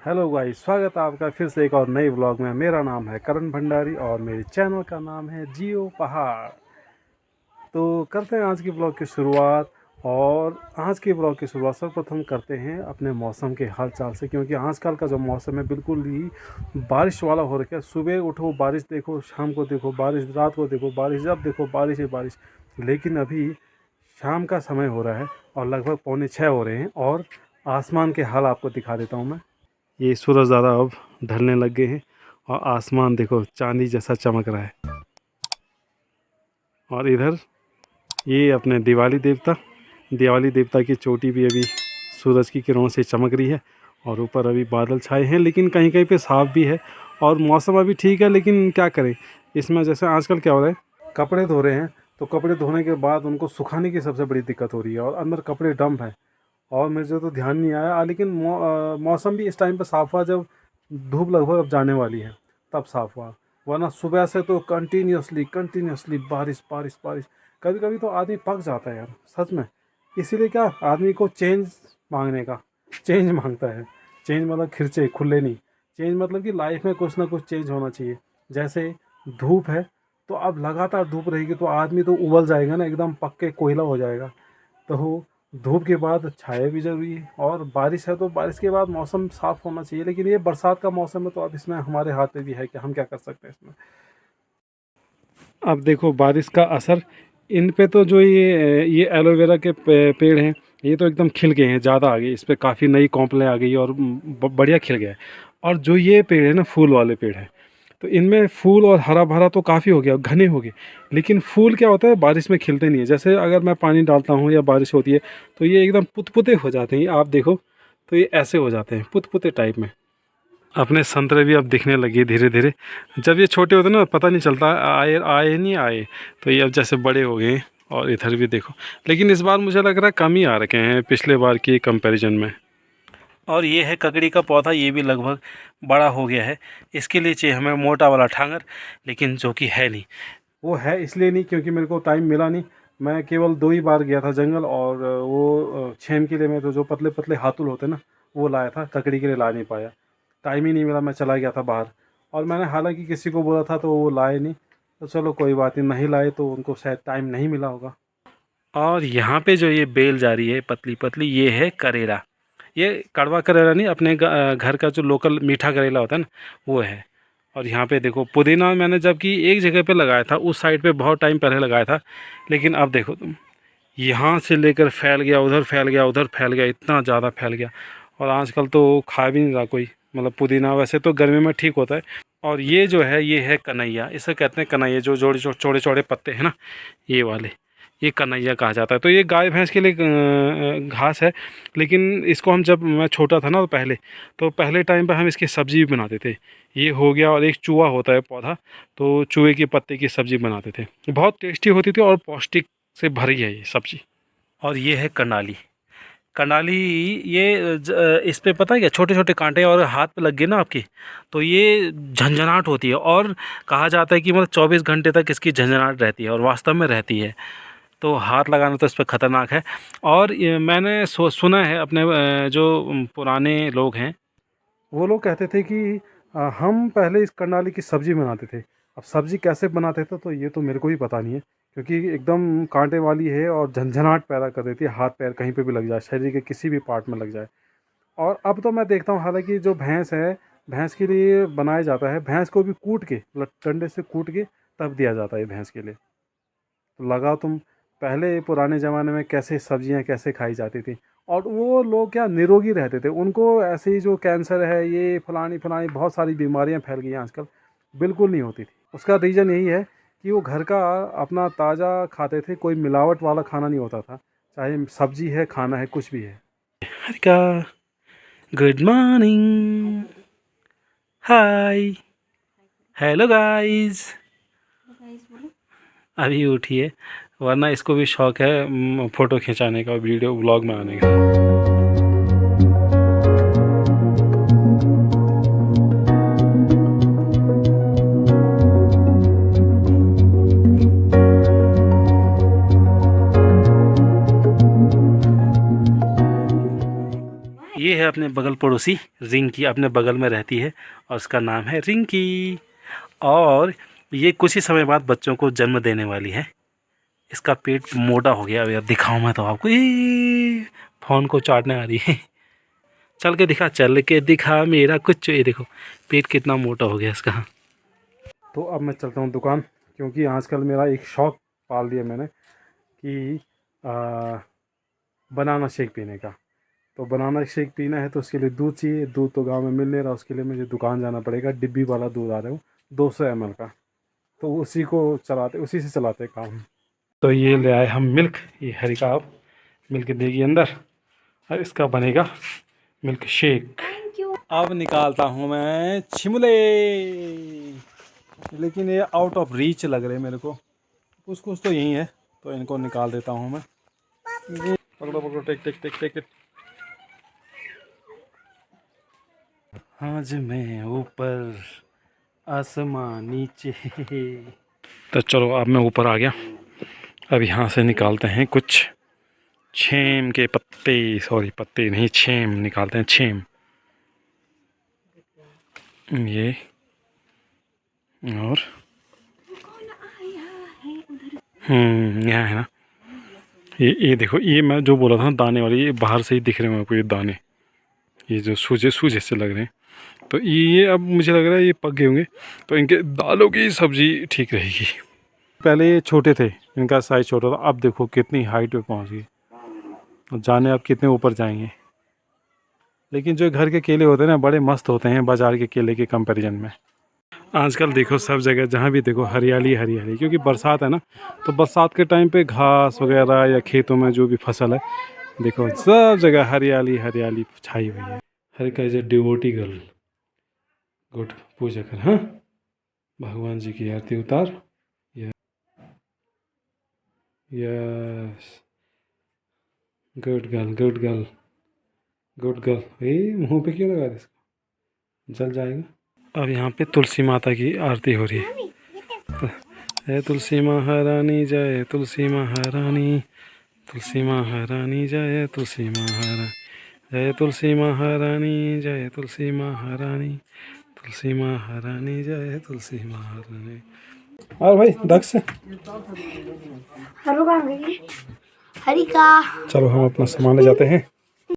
Hello guys, स्वागत है आपका फिर से एक और नई व्लॉग में। मेरा नाम है करण भंडारी और मेरे चैनल का नाम है जियो पहाड़। तो करते हैं आज की व्लॉग की शुरुआत। और आज की व्लॉग की शुरुआत सर्वप्रथम करते हैं अपने मौसम के हाल चाल से, क्योंकि आजकल का जो मौसम है बिल्कुल ही बारिश वाला हो रखा है। सुबह उठो बारिश देखो, शाम को देखो बारिश, रात को देखो बारिश, जब देखो बारिश ही बारिश। लेकिन अभी शाम का समय हो रहा है और लगभग 5:45 हो रहे हैं और आसमान के हाल आपको दिखा देता हूँ मैं। ये सूरज ज़्यादा अब ढलने लग गए हैं और आसमान देखो चांदी जैसा चमक रहा है। और इधर ये अपने दिवाली देवता की चोटी भी अभी सूरज की किरणों से चमक रही है। और ऊपर अभी बादल छाए हैं, लेकिन कहीं कहीं पे साफ भी है। और मौसम अभी ठीक है, लेकिन क्या करें, इसमें जैसे आजकल क्या हो रहा है, कपड़े धो रहे हैं तो कपड़े धोने के बाद उनको सुखाने की सबसे बड़ी दिक्कत हो रही है और अंदर कपड़े डंप है। और मुझे तो ध्यान नहीं आया, लेकिन मौसम भी इस टाइम पर साफ़ हुआ जब धूप लगभग अब जाने वाली है, तब साफ़ हुआ। वरना सुबह से तो कंटिन्यूसली बारिश बारिश बारिश। कभी कभी तो आदमी पक जाता है यार, सच में। इसीलिए क्या आदमी को चेंज मांगता है। चेंज मतलब खिरचे खुले नहीं, चेंज मतलब कि लाइफ में कुछ ना कुछ चेंज होना चाहिए। जैसे धूप है तो अब लगातार धूप रहेगी तो आदमी तो उबल जाएगा ना, एकदम पक के कोयला हो जाएगा। तो धूप के बाद छाया भी ज़रूरी है, और बारिश है तो बारिश के बाद मौसम साफ़ होना चाहिए। लेकिन ये बरसात का मौसम है तो अब इसमें हमारे हाथ में भी है कि हम क्या कर सकते हैं इसमें। अब देखो बारिश का असर इन पे तो जो ये एलोवेरा के पेड़ हैं, ये तो एकदम खिल गए हैं, ज़्यादा आ गए, इस पर काफ़ी नई कॉम्पलें आ गई और बढ़िया खिल गया है। और जो ये पेड़ है ना, फूल वाले पेड़ हैं, तो इनमें फूल और हरा भरा तो काफ़ी हो गया, घने हो गए। लेकिन फूल क्या होता है, बारिश में खिलते नहीं है। जैसे अगर मैं पानी डालता हूँ या बारिश होती है तो ये एकदम पुतपुते हो जाते हैं। आप देखो तो ये ऐसे हो जाते हैं पुतपुते टाइप में। अपने संतरे भी अब दिखने लगे धीरे धीरे। जब ये छोटे होते ना पता नहीं चलता आए आए नहीं आए, तो ये अब जैसे बड़े हो गए। और इधर भी देखो, लेकिन इस बार मुझे लग रहा है कम ही आ रखे हैं पिछले बार की कंपैरिजन में। और ये है ककड़ी का पौधा, ये भी लगभग बड़ा हो गया है। इसके लिए चाहिए हमें मोटा वाला ठांगर, लेकिन जो कि है नहीं। वो है इसलिए नहीं क्योंकि मेरे को टाइम मिला नहीं। मैं केवल 2 ही बार गया था जंगल, और वो छेम के लिए मैं तो जो पतले पतले हाथुल होते ना, वो लाया था। ककड़ी के लिए ला नहीं पाया, टाइम ही नहीं मिला, मैं चला गया था बाहर। और मैंने हालांकि किसी को बोला था तो वो लाए नहीं। तो चलो कोई बात नहीं, नहीं लाए तो उनको शायद टाइम नहीं मिला होगा। और यहाँ पे जो ये बेल जा रही है पतली पतली, ये है करेला। ये कड़वा करेला नहीं, अपने घर का जो लोकल मीठा करेला होता है ना, वो है। और यहाँ पे देखो पुदीना मैंने जबकि एक जगह पे लगाया था, उस साइड पे बहुत टाइम पहले लगाया था। लेकिन अब देखो तुम, यहाँ से लेकर फैल गया उधर, फैल गया उधर, फैल गया, इतना ज़्यादा फैल गया। और आजकल तो खा भी नहीं रहा कोई, मतलब पुदीना वैसे तो गर्मी में ठीक होता है। और ये जो है ये है कन्हैया, इसे कहते हैं कन्हैया, जो जोड़े चौड़े चौड़े पत्ते हैं ना, ये वाले, ये कन्हैया कहा जाता है। तो ये गाय भैंस के लिए घास है। लेकिन इसको हम, जब मैं छोटा था ना तो पहले टाइम पे हम इसकी सब्ज़ी भी बनाते थे। ये हो गया, और एक चूहा होता है पौधा, तो चूहे के पत्ते की सब्ज़ी बनाते थे, बहुत टेस्टी होती थी और पौष्टिक से भरी है ये सब्ज़ी। और ये है कंडाली। कंडाली, ये इस पे पता है क्या, छोटे छोटे कांटे, और हाथ पे लग गए ना आपकी तो ये झंझनाहट होती है। और कहा जाता है कि मतलब 24 घंटे तक इसकी झंझनाहट रहती है, और वास्तव में रहती है। तो हाथ लगाना तो इस पर ख़तरनाक है। और ये मैंने सुना है, अपने जो पुराने लोग हैं वो लोग कहते थे कि हम पहले इस कर्नाली की सब्ज़ी बनाते थे। अब सब्ज़ी कैसे बनाते थे तो ये तो मेरे को भी पता नहीं है, क्योंकि एकदम कांटे वाली है और झंझनाहट पैदा कर देती है, हाथ पैर कहीं पे भी लग जाए, शरीर के किसी भी पार्ट में लग जाए। और अब तो मैं देखता हूँ, हालांकि जो भैंस है, भैंस के लिए बनाया जाता है, भैंस को भी कूट के, मतलब डंडे से कूट के तब दिया जाता है भैंस के लिए। तो लगाओ तुम, पहले पुराने ज़माने में कैसे सब्जियां कैसे खाई जाती थी। और वो लोग क्या निरोगी रहते थे, उनको ऐसे ही जो कैंसर है, ये फलानी फलानी बहुत सारी बीमारियां फैल गई हैं आजकल, बिल्कुल नहीं होती थी। उसका रीज़न यही है कि वो घर का अपना ताज़ा खाते थे, कोई मिलावट वाला खाना नहीं होता था, चाहे सब्जी है, खाना है, कुछ भी है। हरिका, गुड मॉर्निंग, हाय, हेलो गाइस। अभी उठी है, वरना इसको भी शौक है फ़ोटो खिंचाने का, वीडियो व्लॉग में आने का। ये है अपने बगल पड़ोसी रिंकी अपने बगल में रहती है और उसका नाम है रिंकी। और ये कुछ ही समय बाद बच्चों को जन्म देने वाली है। इसका पेट मोटा हो गया। अब दिखाऊं मैं तो आपको, फ़ोन को चाटने आ रही है। चल के दिखा मेरा कुछ। ये देखो पेट कितना मोटा हो गया इसका। तो अब मैं चलता हूँ दुकान, क्योंकि आजकल मेरा एक शौक़ पाल दिया मैंने कि बनाना शेक पीने का। तो बनाना शेक पीना है तो उसके लिए दूध चाहिए। दूध तो गांव में मिल नहीं रहा, उसके लिए मुझे दुकान जाना पड़ेगा। डिब्बी वाला दूध आ रहा हूँ 200 ml का, तो उसी से चलाते काम। तो ये ले आए हम मिल्क। ये हरी का अब मिल्क देगी अंदर और इसका बनेगा मिल्क शेक। अब निकालता हूँ मैं छिमले, लेकिन ये आउट ऑफ रीच लग रहे मेरे को। कुछ तो यही है, तो इनको निकाल देता हूँ मैं। पकड़ो टेक। आज मैं ऊपर आसमां नीचे। तो चलो अब मैं ऊपर आ गया। अब यहाँ से निकालते हैं कुछ छेम के पत्ते, सॉरी पत्ते नहीं, छेम निकालते हैं, छेम। ये और यहाँ है ना। ये देखो, ये मैं जो बोला था ना दाने वाली, ये बाहर से ही दिख रहे हैं मेरे को ये दाने, ये जो सूजे से लग रहे हैं। तो ये अब मुझे लग रहा है ये पक गए होंगे, तो इनके दालों की सब्ज़ी ठीक रहेगी। पहले ये छोटे थे, इनका साइज़ छोटा था, अब देखो कितनी हाइट पे पहुंच गई। जाने अब कितने ऊपर जाएंगे। लेकिन जो घर के केले होते हैं ना, बड़े मस्त होते हैं बाज़ार के केले के कंपैरिजन में। आजकल देखो सब जगह जहाँ भी देखो हरियाली हरियाली, क्योंकि बरसात है ना, तो बरसात के टाइम पे घास वगैरह या खेतों में जो भी फसल है, देखो सब जगह हरियाली हरियाली छाई हुई है। Harika is a devotee girl. Good, पूजा कर, हाँ भगवान जी की आरती उतार। Yes, good girl. मुंह पे क्यों लगा रहे इसको, जल जाएगा। अब यहाँ पे तुलसी माता की आरती हो रही है। जय तुलसी महारानी, जय तुलसी महारानी, तुलसी महारानी जय तुलसी महारानी, जय तुलसी महारानी, जय तुलसी महारानी, तुलसी महारानी जय तुलसी महारानी। और भाई दक्ष हरी का, चलो हम अपना सामान ले जाते हैं।